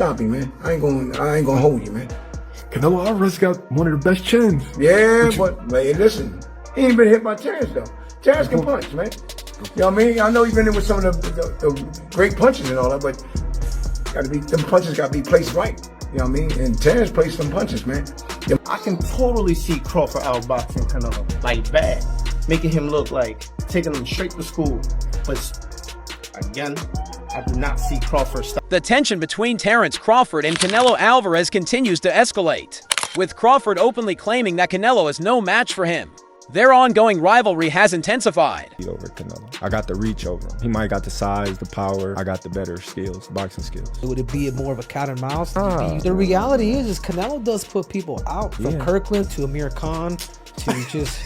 Stop him, man. I ain't gonna hold you, man. Canelo Álvarez got one of the best chins. Yeah, but man, listen, he ain't been hit by Terence though. Terence can punch, man. You know what I mean? I know he's been in with some of the great punches and all that, but them punches gotta be placed right. You know what I mean? And Terence placed some punches, man. I can totally see Crawford outboxing Canelo, like bad, making him look like taking him straight to school. But again, I do not see Crawford stop. The tension between Terence Crawford and Canelo Álvarez continues to escalate, with Crawford openly claiming that Canelo is no match for him. Their ongoing rivalry has intensified. Over Canelo. I got the reach over him. He might got the size, the power. I got the better skills, boxing skills. Would it be more of a cat and mouse? The reality is Canelo does put people out. From Kirkland to Amir Khan to just...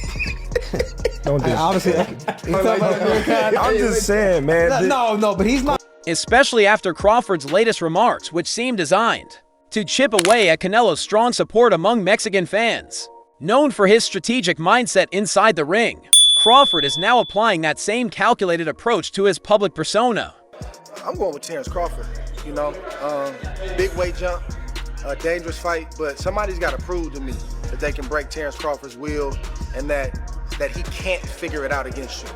Don't do honestly, I'm just saying, man. No, but he's not. Especially after Crawford's latest remarks, which seem designed to chip away at Canelo's strong support among Mexican fans. Known for his strategic mindset inside the ring, Crawford is now applying that same calculated approach to his public persona. I'm going with Terence Crawford, you know. Big weight jump, a dangerous fight, but somebody's got to prove to me that they can break Terence Crawford's will and that he can't figure it out against you.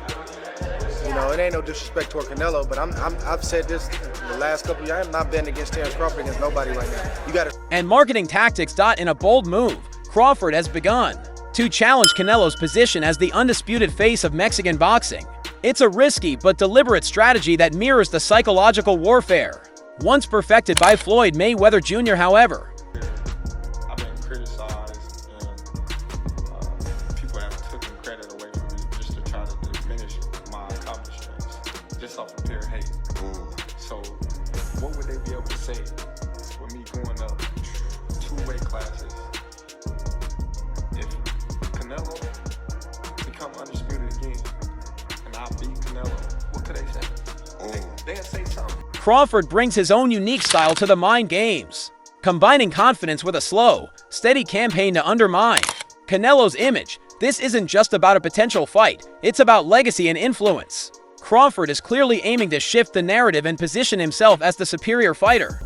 You know, it ain't no disrespect toward Canelo, but I've said this the last couple of years. I'm not betting against Terence Crawford against nobody right now. You got to. And marketing tactics. In a bold move, Crawford has begun to challenge Canelo's position as the undisputed face of Mexican boxing. It's a risky but deliberate strategy that mirrors the psychological warfare once perfected by Floyd Mayweather Jr. However, I've been criticized and people have taken credit away from me just to try to diminish my accomplishments, just off of pure hate. So what would they be able to say with me going up 2 weight classes? If Canelo become undisputed again and I beat Canelo, what could they say? They'll say something. Crawford brings his own unique style to the mind games, combining confidence with a slow, steady campaign to undermine Canelo's image. This isn't just about a potential fight, it's about legacy and influence. Crawford is clearly aiming to shift the narrative and position himself as the superior fighter.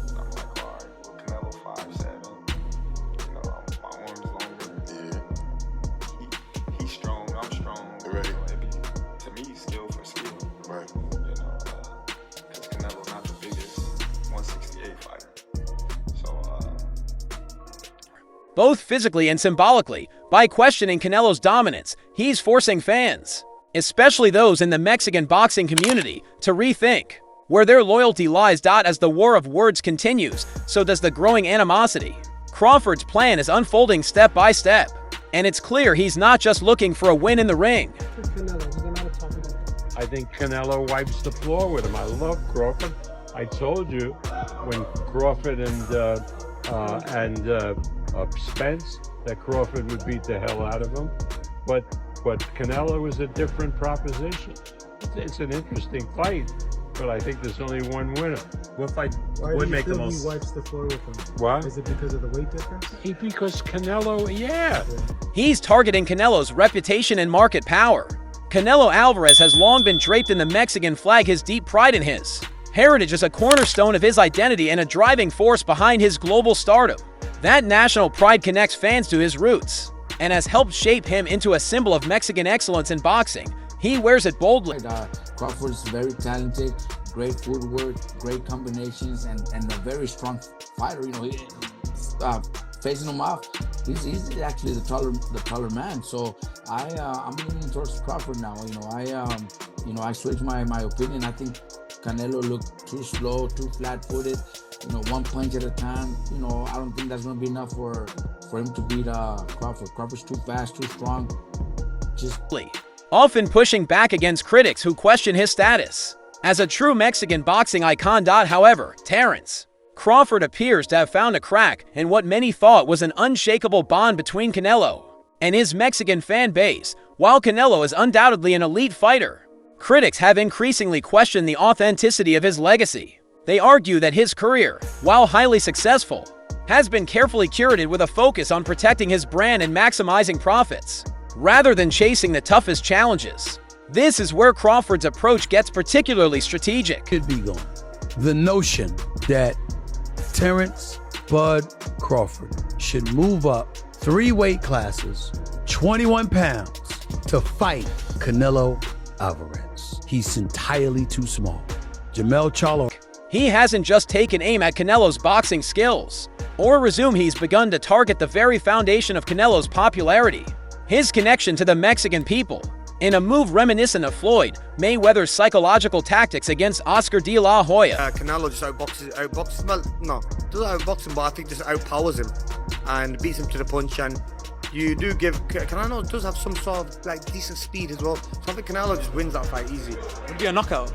Both physically and symbolically, by questioning Canelo's dominance, he's forcing fans, especially those in the Mexican boxing community, to rethink where their loyalty lies. As the war of words continues, so does the growing animosity. Crawford's plan is unfolding step by step, and it's clear he's not just looking for a win in the ring. I think Canelo wipes the floor with him. I love Crawford. I told you when Crawford and Spence that Crawford would beat the hell out of him, but Canelo is a different proposition. It's an interesting fight, but I think there's only one winner. What fight would make the most? He wipes the floor with him. What? Is it because of the weight difference? Because Canelo, yeah. He's targeting Canelo's reputation and market power. Canelo Álvarez has long been draped in the Mexican flag. His deep pride in his heritage is a cornerstone of his identity and a driving force behind his global stardom. That national pride connects fans to his roots and has helped shape him into a symbol of Mexican excellence in boxing. He wears it boldly. Crawford's very talented, great footwork, great combinations, and a very strong fighter. You know, facing him off, he's actually the taller man. So I'm leaning towards Crawford now. I switched my opinion. I think Canelo looked too slow, too flat-footed. One punch at a time. I don't think that's going to be enough for him to beat Crawford. Crawford's too fast, too strong. Often pushing back against critics who question his status as a true Mexican boxing icon. However, Terence Crawford appears to have found a crack in what many thought was an unshakable bond between Canelo and his Mexican fan base. While Canelo is undoubtedly an elite fighter, critics have increasingly questioned the authenticity of his legacy. They argue that his career, while highly successful, has been carefully curated with a focus on protecting his brand and maximizing profits, rather than chasing the toughest challenges. This is where Crawford's approach gets particularly strategic. Could be going. The notion that Terence Bud Crawford should move up 3 weight classes, 21 pounds, to fight Canelo Álvarez. He's entirely too small. Jamel Charlo. He hasn't just taken aim at Canelo's boxing skills, or resume he's begun to target the very foundation of Canelo's popularity, his connection to the Mexican people, in a move reminiscent of Floyd Mayweather's psychological tactics against Oscar de la Hoya. Canelo just outboxes, well, no, doesn't outbox him, but I think just outpowers him and beats him to the punch. And you do give, Canelo does have some sort of like decent speed as well. So I think Canelo just wins that fight easy. Would be a knockout.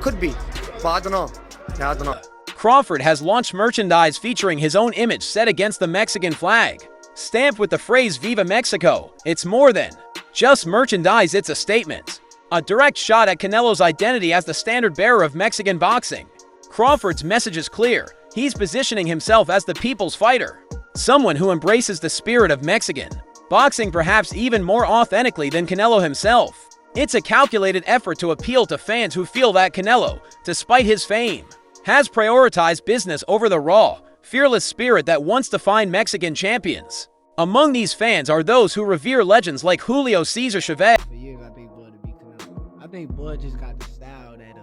Could be, but I don't know. Yeah, I don't know. Crawford has launched merchandise featuring his own image set against the Mexican flag, stamped with the phrase Viva Mexico. It's more than just merchandise, it's a statement. A direct shot at Canelo's identity as the standard bearer of Mexican boxing. Crawford's message is clear. He's positioning himself as the people's fighter, someone who embraces the spirit of Mexican boxing perhaps even more authentically than Canelo himself. It's a calculated effort to appeal to fans who feel that Canelo, despite his fame, has prioritized business over the raw, fearless spirit that once defined Mexican champions. Among these fans are those who revere legends like Julio Cesar Chavez. For years, I think Bud to beat Canelo. I think Bud just got the style that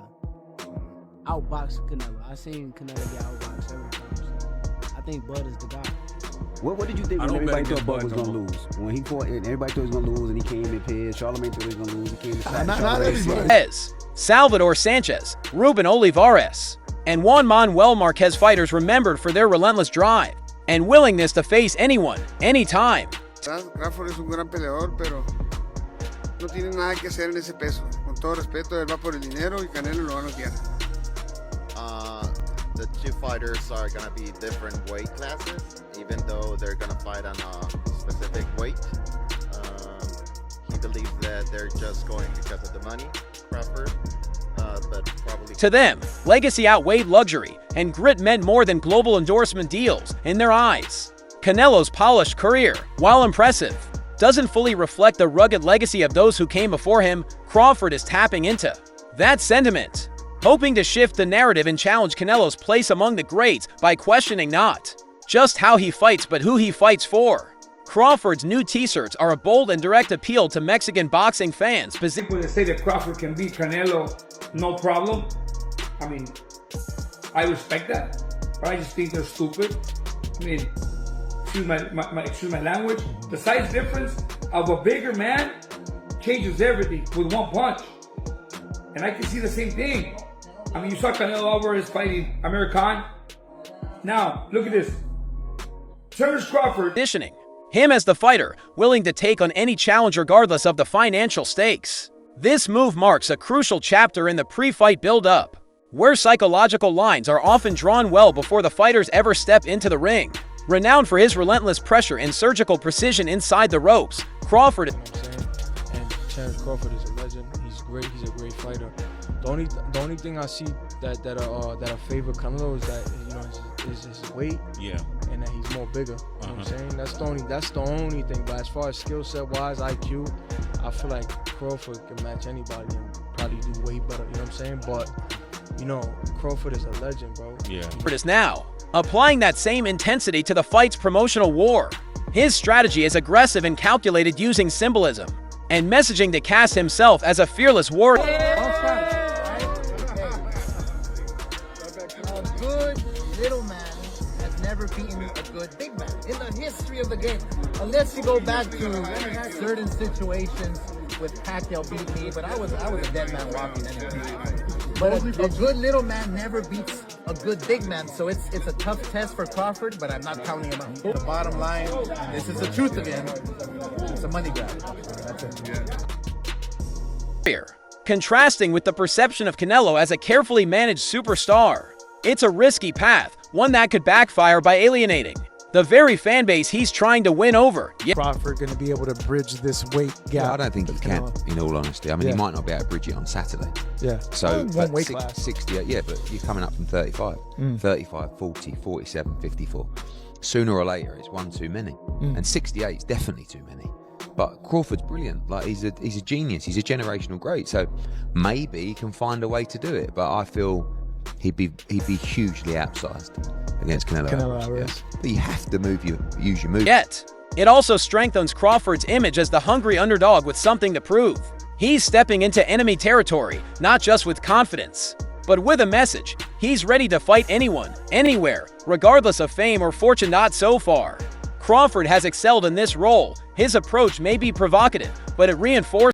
outbox Canelo. I seen Canelo get outboxed several times. I think Bud is the guy. What did you think when everybody thought Bud was gonna lose? When he fought, and everybody thought he was gonna lose, and he came in pairs. Charlamagne thought he was gonna lose. He came in Not everybody. Salvador Sanchez, Ruben Olivares, and Juan Manuel Marquez fighters remembered for their relentless drive and willingness to face anyone, anytime. Crawford es un gran peleador, pero no tiene nada que hacer en ese peso. Con todo respeto, él va por el dinero y Canelo lo va a noquear. The two fighters are going to be different weight classes, even though they're going to fight on a specific weight. He believes that they're just going because of the money, Crawford. But probably to them, legacy outweighed luxury, and grit meant more than global endorsement deals in their eyes. Canelo's polished career, while impressive, doesn't fully reflect the rugged legacy of those who came before him. Crawford is tapping into that sentiment, hoping to shift the narrative and challenge Canelo's place among the greats by questioning not just how he fights but who he fights for. Crawford's new t-shirts are a bold and direct appeal to Mexican boxing fans. People that say that Crawford can beat Canelo, no problem. I mean, I respect that, but I just think they're stupid. I mean, excuse my language. The size difference of a bigger man changes everything with one punch. And I can see the same thing. I mean, you saw Canelo Álvarez fighting Amir Khan. Now, look at this. Terence Crawford. Positioning him as the fighter, willing to take on any challenge regardless of the financial stakes. This move marks a crucial chapter in the pre-fight build-up, where psychological lines are often drawn well before the fighters ever step into the ring. Renowned for his relentless pressure and surgical precision inside the ropes, Crawford. You know what I'm saying? And Terence Crawford is a legend. He's great. He's a great fighter. The only thing I see that I favor Canelo is that is his weight. Yeah. And that he's more bigger. You know what I'm saying? That's the only thing. But as far as skill set wise, IQ, I feel like Crawford can match anybody and probably do way better. You know what I'm saying? But Crawford is a legend, bro. Yeah. Crawford is now applying that same intensity to the fight's promotional war. His strategy is aggressive and calculated, using symbolism and messaging to cast himself as a fearless warrior. Little man has never beaten a good big man in the history of the game, unless you go back to certain situations with Pacquiao beat me, but I was a dead man walking anyway. But a good little man never beats a good big man, so it's a tough test for Crawford, but I'm not counting him out. The bottom line, this is the truth again, it's a money grab. That's it. Contrasting with the perception of Canelo as a carefully managed superstar. It's a risky path, one that could backfire by alienating the very fan base he's trying to win over. Crawford going to be able to bridge this weight gap? Yeah, I don't think he can, in all honesty. I mean, he might not be able to bridge it on Saturday. Yeah. So, one weight class. 68, yeah, but you're coming up from 35. 35, 40, 47, 54. Sooner or later, it's one too many. And 68 is definitely too many. But Crawford's brilliant. Like, he's a genius. He's a generational great. So maybe he can find a way to do it. But I feel he'd be hugely outsized against Canelo Álvarez. Álvarez. But you have to use your move. Yet, it also strengthens Crawford's image as the hungry underdog with something to prove. He's stepping into enemy territory, not just with confidence, but with a message. He's ready to fight anyone, anywhere, regardless of fame or fortune. Not so far. Crawford has excelled in this role. His approach may be provocative, but it reinforces